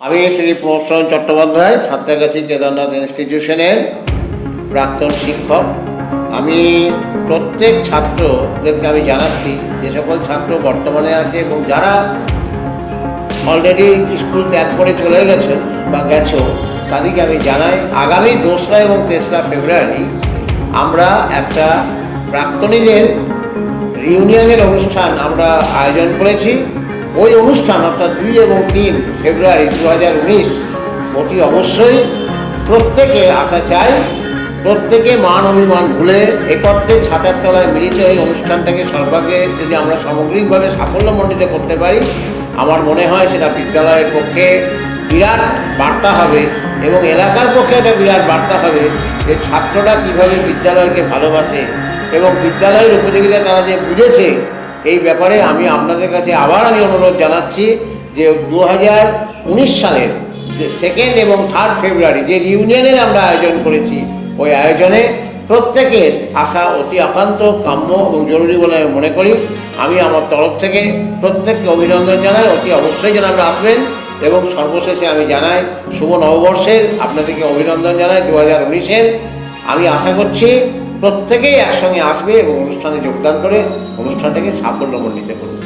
আমি শ্রী প্রণব চট্টোপাধ্যায়, সাঁতরাগাছি কেদারনাথ ইনস্টিটিউশনের প্রাক্তন শিক্ষক। আমি প্রত্যেক ছাত্রদেরকে আমি জানাচ্ছি, যে সকল ছাত্র বর্তমানে আছে এবং যারা অলরেডি স্কুল ত্যাগ করে চলে গেছে বা গেছো, তাদেরকে আমি জানাই আগামী 2রা এবং 3রা ফেব্রুয়ারি আমরা একটা প্রাক্তনীদের রিউনিয়নের অনুষ্ঠান আমরা আয়োজন করেছি। ওই অনুষ্ঠান অর্থাৎ 2 এবং 3 ফেব্রুয়ারি 2019 অতি অবশ্যই প্রত্যেকে আসা চাই। প্রত্যেকে মান অভিমান ভুলে একত্রে ছাতার তলায় মিলিত এই অনুষ্ঠানটাকে সর্বাগ্রে যদি আমরা সামগ্রিকভাবে সাফল্যমণ্ডিত করতে পারি, আমার মনে হয় সেটা বিদ্যালয়ের পক্ষে বিরাট বার্তা হবে এবং এলাকার পক্ষে একটা বিরাট বার্তা হবে যে ছাত্ররা কীভাবে বিদ্যালয়কে ভালোবাসে এবং বিদ্যালয়ের উপযোগিতা তারা যে বুঝেছে। এই ব্যাপারে আমি আপনাদের কাছে আবার অনুরোধ জানাচ্ছি যে 2019 সালের 2 এবং 3 ফেব্রুয়ারি যে রিউনিয়নের আমরা আয়োজন করেছি, ওই আয়োজনে প্রত্যেকের আসা অতি একান্ত কাম্য এবং জরুরি বলে আমি মনে করি। আমি আমার তরফ থেকে প্রত্যেককে অভিনন্দন জানাই, অতি অবশ্যই যেন আমরা আসবেন। এবং সর্বশেষে আমি জানাই শুভ নববর্ষের আপনাদেরকে অভিনন্দন জানাই 2019-এর। আমি আশা করছি প্রত্যেকেই একসঙ্গে আসবে এবং অনুষ্ঠানে যোগদান করে অনুষ্ঠানটাকে সাফল্যমণ্ডিত করবে।